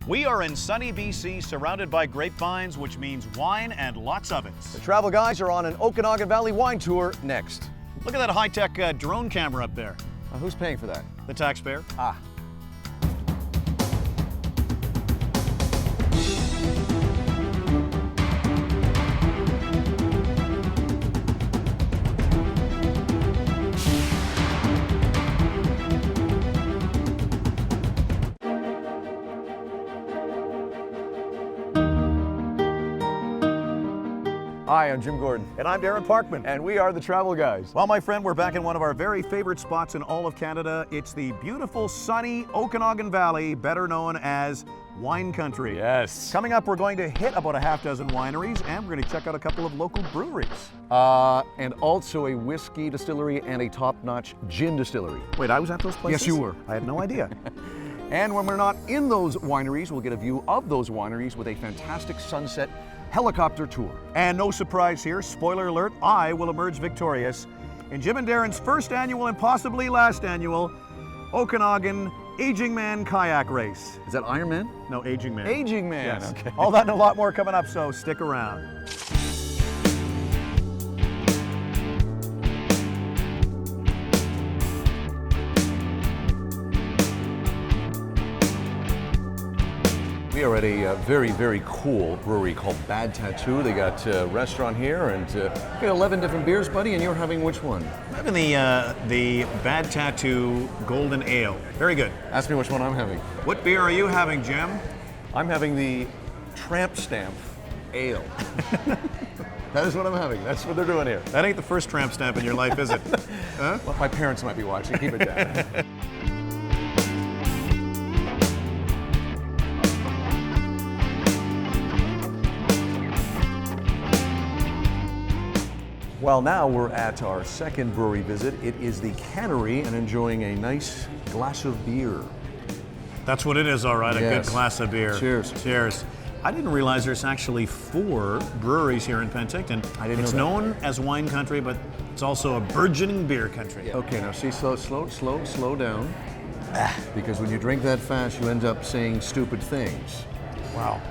We are in sunny BC, surrounded by grapevines, which means wine and lots of it. The travel guys are on an Okanagan Valley wine tour next. Look at that high-tech drone camera up there. Who's paying for that? The taxpayer. Ah. Hi, I'm Jim Gordon. And I'm Darren Parkman. And we are the Travel Guys. Well, my friend, we're back in one of our very favorite spots in all of Canada. It's the beautiful, sunny Okanagan Valley, better known as wine country. Yes. Coming up, we're going to hit about a half dozen wineries, and we're going to check out a couple of local breweries. And also a whiskey distillery and a top-notch gin distillery. Wait, I was at those places? Yes, you were. I had no idea. And when we're not in those wineries, we'll get a view of those wineries with a fantastic sunset helicopter tour. And no surprise here, spoiler alert, I will emerge victorious in Jim and Darren's first annual and possibly last annual Okanagan Aging Man Kayak Race. Is that Iron Man? No, Aging Man. Aging Man. Yes. Okay. All that and a lot more coming up, so stick around. We are at a very, very cool brewery called Bad Tattoo. They got a restaurant here and got 11 different beers, buddy, and you're having which one? I'm having the Bad Tattoo Golden Ale. Very good. Ask me which one I'm having. What beer are you having, Jim? I'm having the Tramp Stamp Ale. That is what I'm having. That's what they're doing here. That ain't the first tramp stamp in your life, is it? Huh? Well, my parents might be watching. Keep it down. Well, now we're at our second brewery visit. It is the Cannery and enjoying a nice glass of beer. That's what it is, all right, a Yes. good glass of beer. Cheers. Cheers. I didn't realize there's actually 4 breweries here in Penticton. I didn't know It's that. known as wine country, but it's also a burgeoning beer country. Okay, now see, slow down. Because when you drink that fast, you end up saying stupid things. Wow.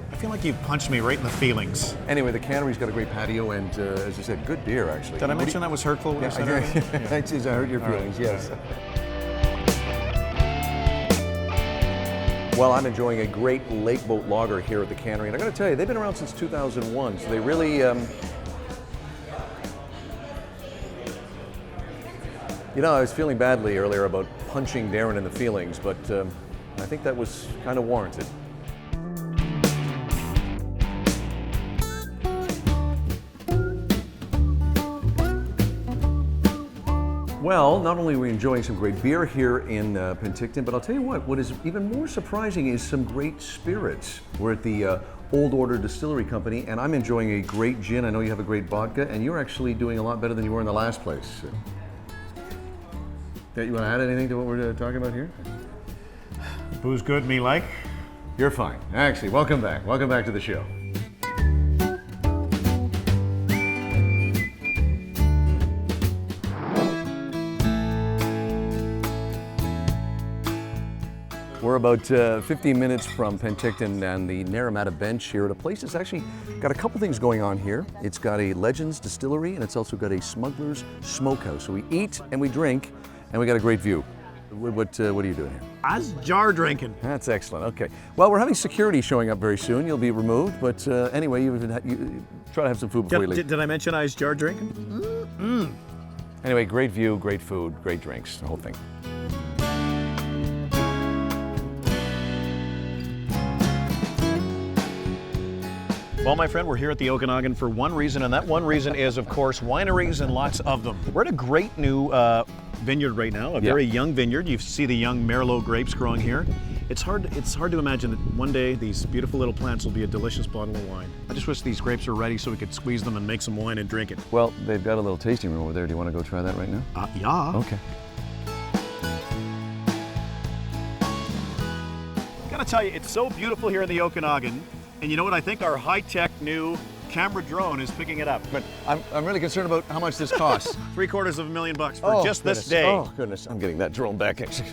I feel like you punched me right in the feelings. Anyway, the Cannery's got a great patio and, as you said, good beer, actually. Did I mention that was hurtful when I said earlier? Thanks, I hurt your feelings, yes. Well, I'm enjoying a great lake boat lager here at the Cannery, and I got to tell you, they've been around since 2001, so they really, you know, I was feeling badly earlier about punching Darren in the feelings, but I think that was kind of warranted. Well, not only are we enjoying some great beer here in Penticton, but I'll tell you what is even more surprising is some great spirits. We're at the Old Order Distillery Company, and I'm enjoying a great gin. I know you have a great vodka, and you're actually doing a lot better than you were in the last place. You want to add anything to what we're talking about here? Booze good, me like? You're fine. Actually, welcome back. Welcome back to the show. We're about 15 minutes from Penticton and the Naramata Bench here at a place that's actually got a couple things going on here. It's got a Legends Distillery and it's also got a Smuggler's Smokehouse. So we eat and we drink and we got a great view. What are you doing here? I was jar drinking. That's excellent. Okay. Well, we're having security showing up very soon. You'll be removed, but anyway, you try to have some food before you leave. Did I mention I was jar drinking? Anyway, great view, great food, great drinks, the whole thing. Well, my friend, we're here at the Okanagan for one reason, and that one reason is, of course, wineries and lots of them. We're at a great new vineyard right now, a very young vineyard. You see the young Merlot grapes growing here. It's hard to imagine that one day these beautiful little plants will be a delicious bottle of wine. I just wish these grapes were ready so we could squeeze them and make some wine and drink it. Well, they've got a little tasting room over there. Do you want to go try that right now? Yeah. Okay. Gotta tell you, it's so beautiful here in the Okanagan. And you know what? I think our high-tech new camera drone is picking it up. But I'm really concerned about how much this costs. $750,000 for just goodness. this day. Oh, goodness. I'm getting that drone back, actually.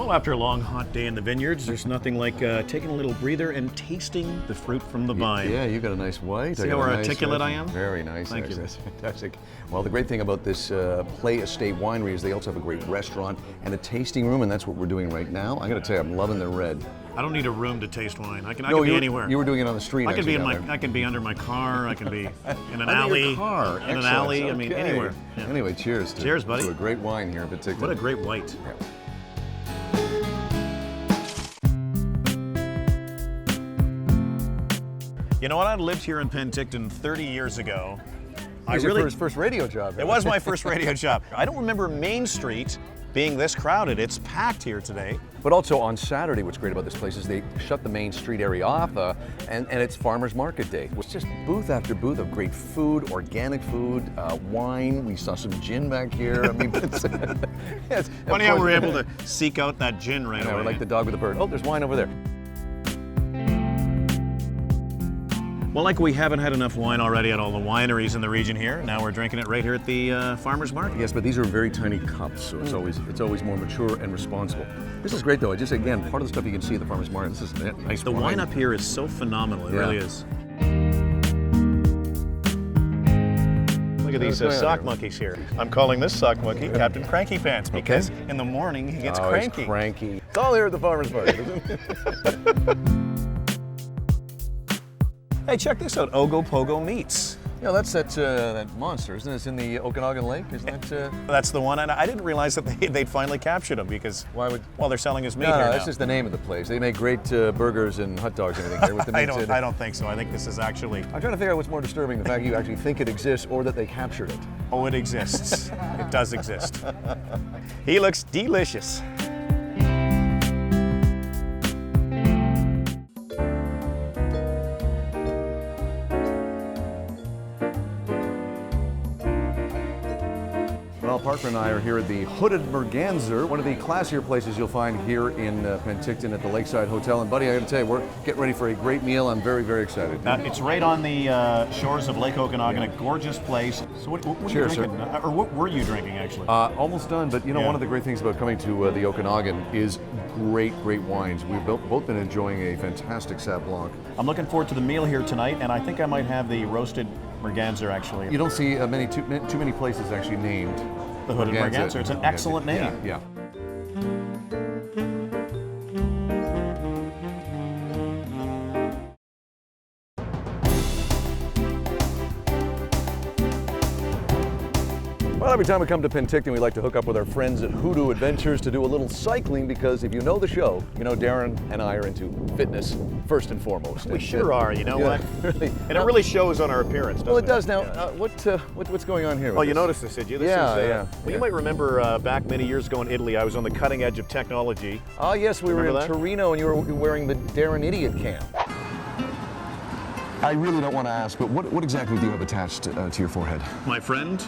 Well, after a long, hot day in the vineyards, there's nothing like taking a little breather and tasting the fruit from the vine. Yeah, you got a nice white. See how articulate I am? Very nice. Thank you. That's fantastic. Well, the great thing about this Play Estate Winery is they also have a great restaurant and a tasting room, and that's what we're doing right now. I got to tell you, I'm loving the red. I don't need a room to taste wine. I can be you anywhere. You were doing it on the street. I can be in actually, my. I can be under my car. I can be in an under alley. your car. In Excellent. an alley. I mean, Okay. anywhere. Yeah. Anyway, cheers. Cheers, buddy. To a great wine here in Penticton. What a great white. Yeah. You know what? I lived here in Penticton 30 years ago. It was your first radio job. It was my first radio job. I don't remember Main Street being this crowded. It's packed here today. But also on Saturday, what's great about this place is they shut the main street area off, and it's Farmers Market Day. It's just booth after booth of great food, organic food, wine. We saw some gin back here. I mean, it's Funny how we're able to seek out that gin right away. We're like the dog with the bird. Oh, there's wine over there. Well, like we haven't had enough wine already at all the wineries in the region here. Now we're drinking it right here at the Farmers Market. Yes, but these are very tiny cups, so it's always more mature and responsible. This is great, though. Again, part of the stuff you can see at the Farmers Market. This is nice. The wine up here is so phenomenal. It really is. Look at these sock monkeys here. I'm calling this sock monkey Captain Cranky Pants because in the morning he gets cranky. He's cranky. It's all here at the Farmers Market, isn't it? Hey, check this out, Ogo Pogo Meats. Yeah, that's that monster, isn't it? It's in the Okanagan Lake, isn't that? That's the one, and I didn't realize that they'd finally captured him because well, they're selling his meat here No, now. that's just the name of the place. They make great burgers and hot dogs and everything here with the meats in it. I don't think so. I think this is actually. I'm trying to figure out what's more disturbing, the fact you actually think it exists or that they captured it. Oh, it exists. It does exist. He looks delicious. Well, Parker and I are here at the Hooded Merganser, one of the classier places you'll find here in Penticton at the Lakeside Hotel. And buddy, I got to tell you, we're getting ready for a great meal. I'm very, very excited. It's right on the shores of Lake Okanagan, a gorgeous place. So what are you drinking? Or what were you drinking, actually? Almost done, but you know, one of the great things about coming to the Okanagan is great wines. We've both been enjoying a fantastic Sauv Blanc. I'm looking forward to the meal here tonight, and I think I might have the roasted Merganser, actually. You don't see too many places actually named the Hooded Merganser. It's an excellent name. Yeah. Well, every time we come to Penticton, we like to hook up with our friends at Hoodoo Adventures to do a little cycling because if you know the show, you know Darren and I are into fitness first and foremost. We sure are, you know what? Really. And it really shows on our appearance, doesn't it? Well, it does. Now, what's going on here? Well, you noticed this, did you? This Yeah. You might remember back many years ago in Italy, I was on the cutting edge of technology. Oh, yes, we were in Torino and you were wearing the Darren Idiot cam. I really don't want to ask, but what exactly do you have attached to your forehead? My friend,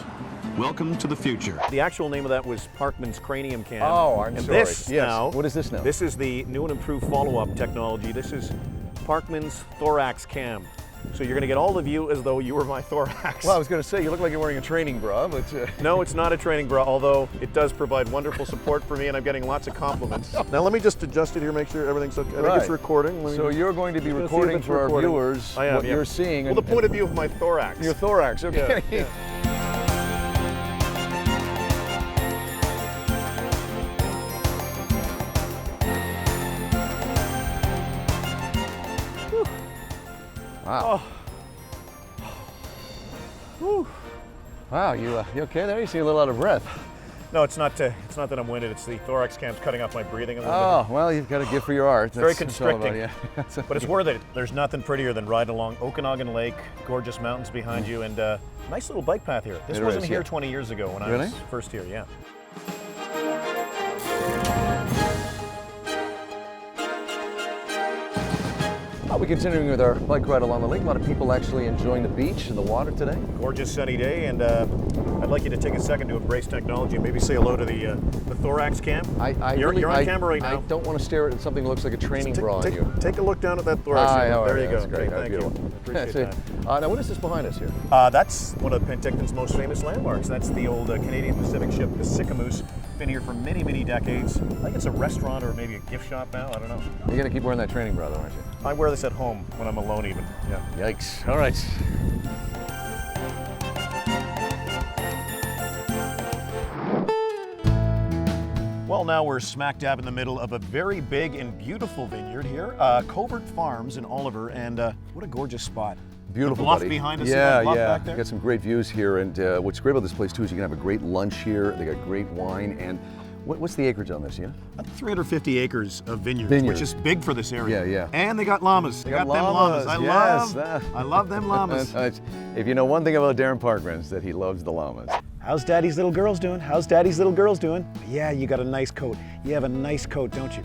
welcome to the future. The actual name of that was Parkman's cranium cam. Oh, I'm sorry. This now, what is this now? This is the new and improved follow-up technology. This is Parkman's thorax cam. So you're going to get all the view as though you were my thorax. Well, I was going to say, you look like you're wearing a training bra, but... No, it's not a training bra, although it does provide wonderful support for me, and I'm getting lots of compliments. Now, let me just adjust it here, make sure everything's okay. I think it's recording. So you're going to be recording for our viewers what you're seeing. Well, the point of view of my thorax. Your thorax, okay. Yeah. Wow. Oh. Wow, you okay there? You seem a little out of breath. No, it's not that I'm winded. It's the thorax cam's cutting off my breathing a little bit. Oh, well, you've got a gift for your art. Very constricting. But it's worth it. There's nothing prettier than riding along Okanagan Lake, gorgeous mountains behind you, and nice little bike path here. This wasn't here 20 years ago when I was first here, yeah. We're continuing with our bike ride along the lake. A lot of people actually enjoying the beach and the water today. Gorgeous sunny day, and I'd like you to take a second to embrace technology and maybe say hello to the Thorax cam. You're on camera right now. I don't want to stare at something that looks like a training bra on you. Take a look down at that Thorax cam. There you go. That's great. Okay, thank you. Appreciate that. Now, what is this behind us here? That's one of Penticton's most famous landmarks. That's the old Canadian Pacific ship, the Sycamoose. Been here for many, many decades. I think it's a restaurant or maybe a gift shop now. I don't know. You're going to keep wearing that training bra, though, aren't you? I wear this at home when I'm alone even. Yeah. Yikes. All right. Well, now we're smack dab in the middle of a very big and beautiful vineyard here, Covert Farms in Oliver, and what a gorgeous spot. Beautiful, the bluff buddy. behind us. Yeah, bluff yeah. Back there. Got some great views here, and what's great about this place too is you can have a great lunch here. They got great wine, and what's the acreage on this? Yeah, 350 acres of vineyards, Vineyard. which is big for this area. Yeah, yeah. And they got llamas. They got them llamas. llamas. Yes, I love them llamas. If you know one thing about Darren Parkman, it's that he loves the llamas. How's Daddy's little girls doing? How's Daddy's little girls doing? Yeah, you got a nice coat. You have a nice coat, don't you?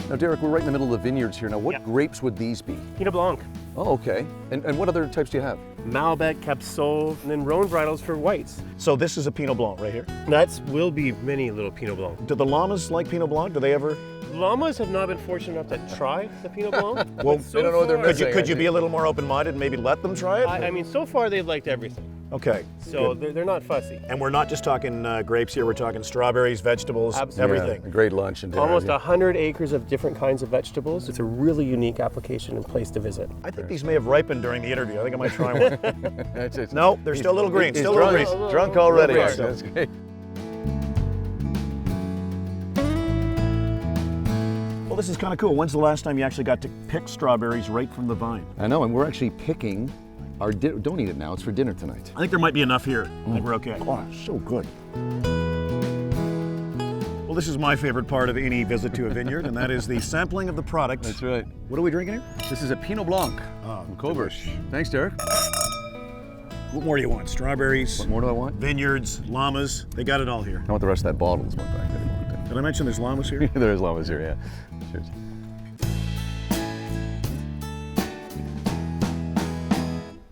Now, Derek, we're right in the middle of the vineyards here. Now, what grapes would these be? Pinot Blanc, Oh, okay. And what other types do you have? Malbec, Capsule, and then Rhone varietals for whites. So this is a Pinot Blanc right here. That will be many little Pinot Blanc. Do the llamas like Pinot Blanc? Do they ever? Llamas have not been fortunate enough to try the Pinot Blanc. Well, but they don't know what they're far- missing. Could you be a little more open-minded and maybe let them try it? I mean, so far they've liked everything. Okay. So they're not fussy. And we're not just talking grapes here. We're talking strawberries, vegetables, Absolutely. everything. Yeah, a great lunch and dinner. Almost 100 acres of different kinds of vegetables. It's a really unique application and place to visit. I think these may have ripened during the interview. I think I might try one. That's it. No, they're still a little green. He's Still a little drunk, green. drunk already. Little green. That's great. Well, this is kind of cool. When's the last time you actually got to pick strawberries right from the vine? I know, and we're actually picking our don't eat it now, it's for dinner tonight. I think there might be enough here. I think we're okay. Oh, so good. Well, this is my favorite part of any visit to a vineyard, and that is the sampling of the product. That's right. What are we drinking here? This is a Pinot Blanc from Covert. Thanks, Derek. What more do you want? Strawberries, What more do I want? vineyards, llamas. They got it all here. I want the rest of that bottle is one fact. Did I mention there's llamas here? There is llamas here, yeah. Cheers.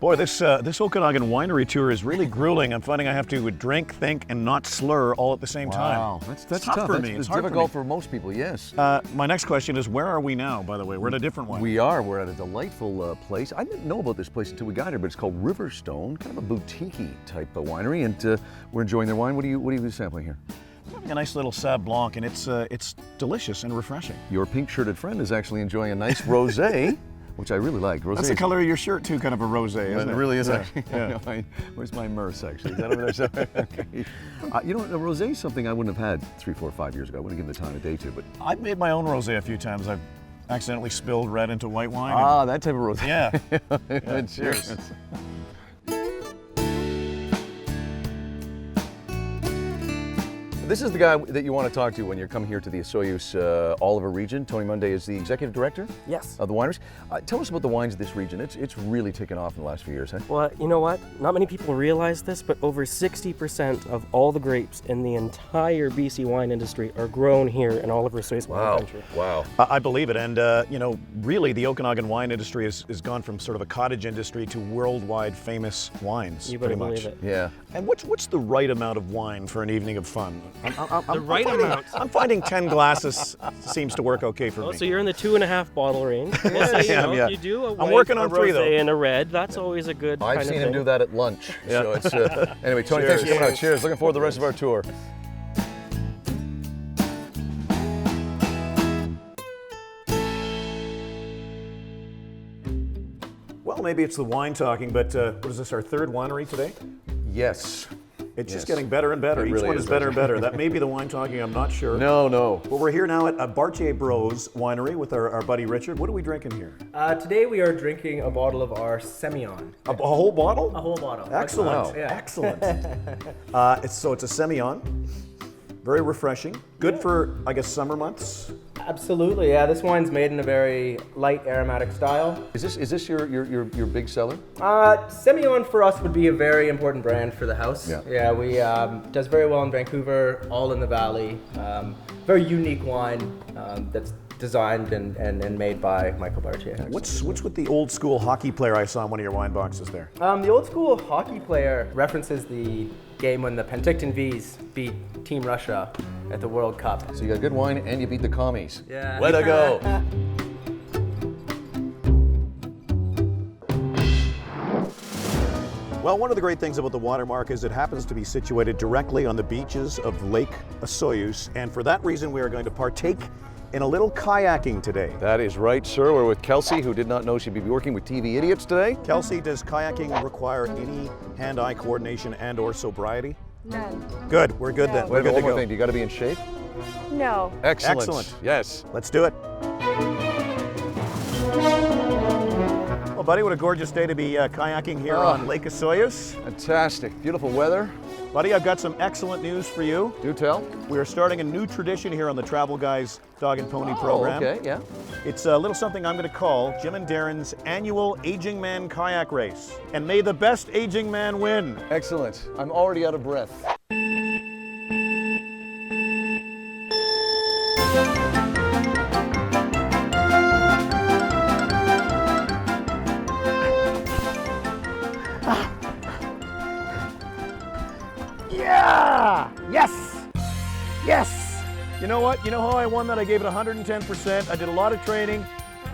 Boy, this Okanagan winery tour is really grueling. I'm finding I have to drink, think, and not slur all at the same time. Wow, that's tough for me. It's It's hard for difficult me. for most people, yes. My next question is, where are we now, by the way? We're at a different one. We're at a delightful place. I didn't know about this place until we got here, but it's called Riverstone, kind of a boutique-y type of winery, and we're enjoying their wine. What are you sampling here? Having a nice little Sauv Blanc, and it's delicious and refreshing. Your pink-shirted friend is actually enjoying a nice rosé, which I really like. Rosé. That's the color of your shirt too, kind of a rosé, isn't it? It really is Yeah. actually. Yeah. Where's my Merce actually? Is that over there somewhere? Okay. You know, a rosé is something I wouldn't have had 3, 4, 5 years ago. I wouldn't have given the time of day to, but I've made my own rosé a few times. I've accidentally spilled red into white wine. that type of rosé. Yeah. Cheers. This is the guy that you want to talk to when you're coming here to the Osoyoos Oliver region. Tony Munday is the executive director Yes. of the wineries. Tell us about the wines of this region. It's really taken off in the last few years, huh? Well, you know what? Not many people realize this, but over 60% of all the grapes in the entire BC wine industry are grown here in Oliver Osoyoos wine country. Wow. I believe it, and really, the Okanagan wine industry has gone from sort of a cottage industry to worldwide famous wines. You better pretty much. believe it. Yeah. And what's the right amount of wine for an evening of fun? The right amount. I'm finding 10 glasses seems to work okay for Oh, me. so you're in the 2.5 bottle range. We'll see, I am, yeah. You do a I'm white, working a on 3, though. rosé, and a red. That's always a good I've kind seen of him thing. do that at lunch. Yeah. So it's anyway, Tony, thanks for coming out. Cheers. Looking forward to the rest of our tour. Well, maybe it's the wine talking, but what is this, our third winery today? Yes. It's just Yes. getting better and better. It Each really one is, is better and doesn't better. That may be the wine talking, I'm not sure. No. But we're here now at Bartier Bros Winery with our buddy Richard. What are we drinking here? Today we are drinking a bottle of our Semillon. A whole bottle? A whole bottle. Excellent. Yeah. Excellent. It's a Semillon. Very refreshing. Good for, I guess, summer months. Absolutely, yeah. This wine's made in a very light aromatic style. Is this your big seller? Semillon for us would be a very important brand for the house. Yeah. We does very well in Vancouver, all in the valley. Very unique wine that's designed and made by Michael Bartier. What's with the old school hockey player I saw in one of your wine boxes there? The old school hockey player references the game when the Penticton Vs beat Team Russia at the World Cup. So you got good wine and you beat the commies. Yeah. Way to go. Well, one of the great things about the Watermark is it happens to be situated directly on the beaches of Lake Osoyoos, and for that reason we are going to partake in a little kayaking today. That is right, sir. We're with Kelsey, who did not know she'd be working with TV idiots today. Kelsey, does kayaking require any hand-eye coordination and or sobriety? None. Good, we're good then. Wait, We're good one to more go. thing. Do you got to be in shape? No. Excellent. Excellent. Yes. Let's do it. Well, buddy, what a gorgeous day to be kayaking here on Lake Osoyoos. Fantastic. Beautiful weather. Buddy, I've got some excellent news for you. Do tell. We are starting a new tradition here on the Travel Guys Dog and Pony program. Okay, yeah. It's a little something I'm going to call Jim and Darren's annual Aging Man Kayak Race. And may the best aging man win. Excellent. I'm already out of breath. Yeah! Yes! Yes! You know what? You know how I won that? I gave it 110%. I did a lot of training.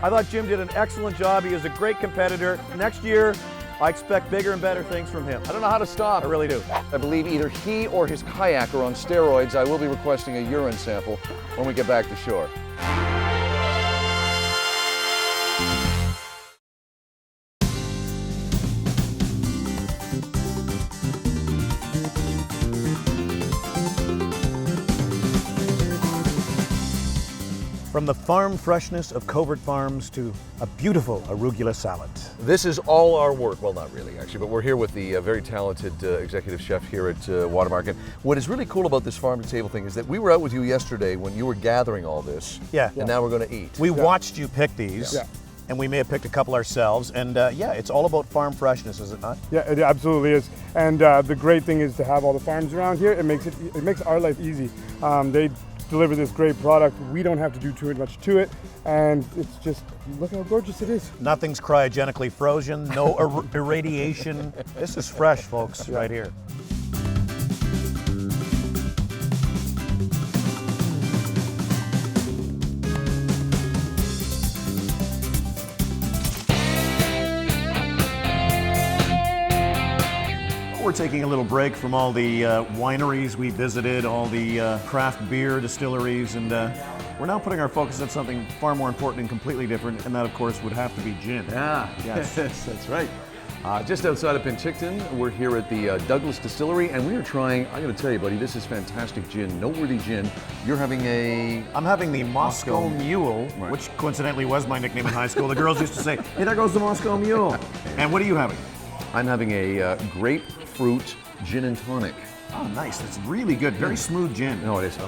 I thought Jim did an excellent job. He is a great competitor. Next year, I expect bigger and better things from him. I don't know how to stop. I really do. I believe either he or his kayak are on steroids. I will be requesting a urine sample when we get back to shore. From the farm freshness of Covert Farms to a beautiful arugula salad. This is all our work. Well, not really, actually, but we're here with the very talented executive chef here at Watermark. And what is really cool about this farm-to-table thing is that we were out with you yesterday when you were gathering all this. Yeah. And now we're going to eat. We watched you pick these. Yeah. And we may have picked a couple ourselves. And yeah, it's all about farm freshness, is it not? Yeah, it absolutely is. And the great thing is to have all the farms around here. It makes our life easy. They deliver this great product. We don't have to do too much to it, and it's just, look how gorgeous it is. Nothing's cryogenically frozen, no irradiation. This is fresh, folks, right here. We're taking a little break from all the wineries we visited, all the craft beer distilleries, and we're now putting our focus on something far more important and completely different, and that, of course, would have to be gin. Yeah, yes, that's right. Just outside of Penticton, we're here at the Douglas Distillery, and we are trying, I gotta tell you, buddy, this is fantastic gin, noteworthy gin. You're having I'm having the Moscow Mule, Right. which coincidentally was my nickname in high school. The girls used to say, hey, there goes the Moscow Mule. And what are you having? I'm having a grapefruit gin and tonic. Oh, nice. That's really good. Very smooth gin. No, it is.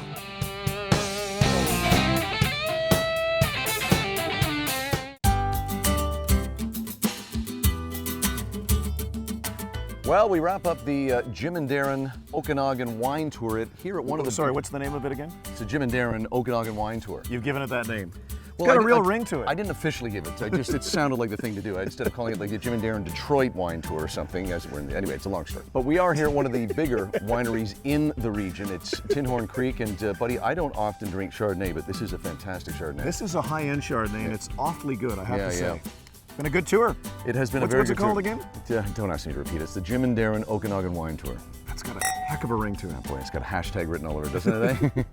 Well, we wrap up the Jim and Darren Okanagan wine tour here at one of the... Sorry, what's the name of it again? It's the Jim and Darren Okanagan wine tour. You've given it that name. It's Well, got a I- real I- ring to it. I didn't officially give it. It sounded like the thing to do. Instead of calling it like the Jim and Darren Detroit wine tour or something. Anyway, it's a long story. But we are here at one of the bigger wineries in the region. It's Tinhorn Creek, and buddy, I don't often drink Chardonnay, but this is a fantastic Chardonnay. This is a high-end Chardonnay, and it's awfully good, I have Yeah, to say. yeah. Been a good tour. It has been What's- a very what's good it called tour. again? Don't ask me to repeat it. It's the Jim and Darren Okanagan wine tour. That's got a heck of a ring to it. Boy, it's got a hashtag written all over it, doesn't it, eh?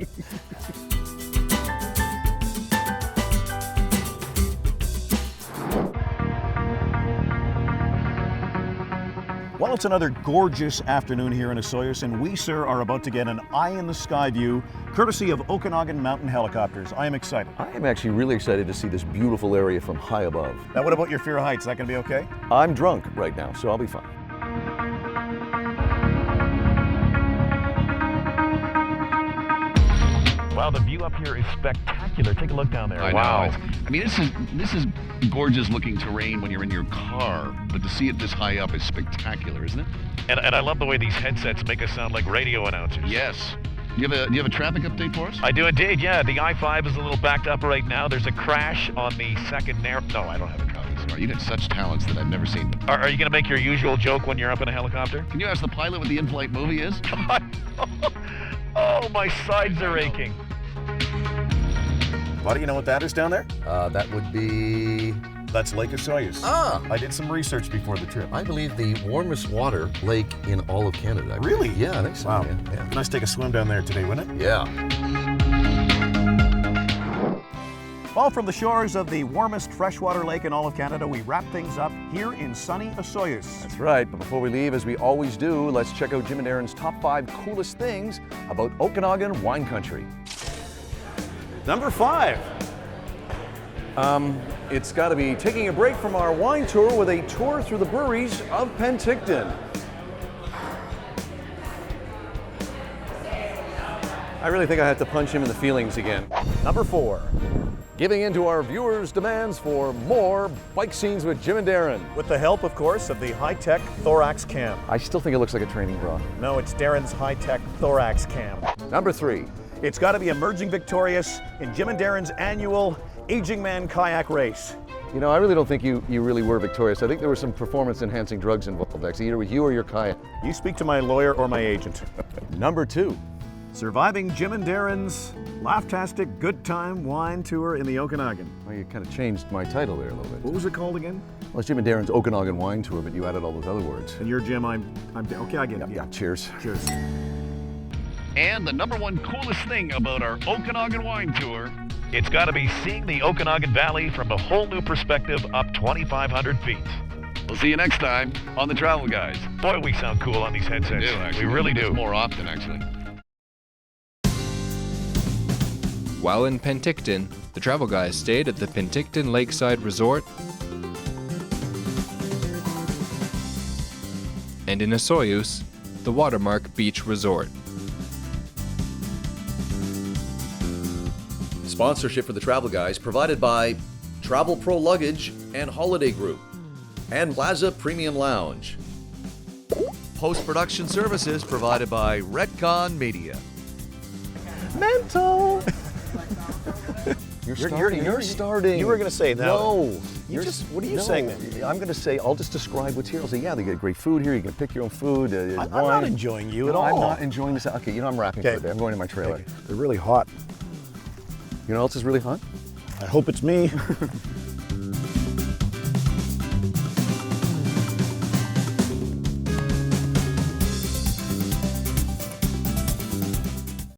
Well, it's another gorgeous afternoon here in Osoyoos, and we, sir, are about to get an eye-in-the-sky view, courtesy of Okanagan Mountain Helicopters. I am excited. I am actually really excited to see this beautiful area from high above. Now, what about your fear of heights? Is that going to be okay? I'm drunk right now, so I'll be fine. Well, the view up up here is spectacular. Take a look down there. I Wow. know. I mean, this is gorgeous looking terrain when you're in your car, but to see it this high up is spectacular, isn't it? And I love the way these headsets make us sound like radio announcers. Yes. Do you have a traffic update for us? I do indeed, yeah. The I-5 is a little backed up right now. There's a crash on the second narrow. No, I don't have a traffic story. You got such talents that I've never seen. Are you going to make your usual joke when you're up in a helicopter? Can you ask the pilot what the in-flight movie is? Oh, my sides are aching. Buddy, you know what that is down there? That would be, That's Lake Osoyoos. I did some research before the trip. I believe, the warmest water lake in all of Canada. Really? Yeah, I think so. Wow. Yeah. Nice to take a swim down there today, wouldn't it? Yeah. Well, from the shores of the warmest freshwater lake in all of Canada, we wrap things up here in sunny Osoyoos. That's right, but before we leave, as we always do, let's check out Jim and Darren's top 5 coolest things about Okanagan wine country. Number 5. It's got to be taking a break from our wine tour with a tour through the breweries of Penticton. I really think I have to punch him in the feelings again. Number 4. Giving in to our viewers' demands for more bike scenes with Jim and Darren. With the help, of course, of the high-tech thorax cam. I still think it looks like a training bra. No, it's Darren's high-tech thorax cam. Number 3. It's got to be emerging victorious in Jim and Darren's annual Aging Man Kayak Race. You know, I really don't think you really were victorious. I think there were some performance-enhancing drugs involved, actually, either with you or your kayak. You speak to my lawyer or my agent. Number 2. Surviving Jim and Darren's Laugh-tastic Good Time Wine Tour in the Okanagan. Well, you kind of changed my title there a little bit. What was it called again? Well, it's Jim and Darren's Okanagan Wine Tour, but you added all those other words. And you're Jim, I'm okay, I get it. Yeah, cheers. Cheers. And the number one coolest thing about our Okanagan wine tour, It's got to be seeing the Okanagan Valley from a whole new perspective up 2,500 feet. we'll see you next time on The Travel Guys. Boy, we sound cool on these headsets. We do, actually. We really do do. this more often, actually. While in Penticton, the travel guys stayed at the Penticton Lakeside Resort and in Osoyoos, the Watermark Beach Resort. Sponsorship for the Travel Guys provided by Travel Pro Luggage and Holiday Group and Plaza Premium Lounge. Post-production services provided by Retcon Media. Mental! You're starting. You were going to say that. No. What are you saying then? I'm going to say, I'll just describe what's here. I'll say, yeah, they get great food here. You can pick your own food. I'm wine. not enjoying you at No, all. I'm not enjoying this. Okay, I'm wrapping Okay. for a day. I'm going to my trailer. They're really hot. You know what else is really hot? I hope it's me.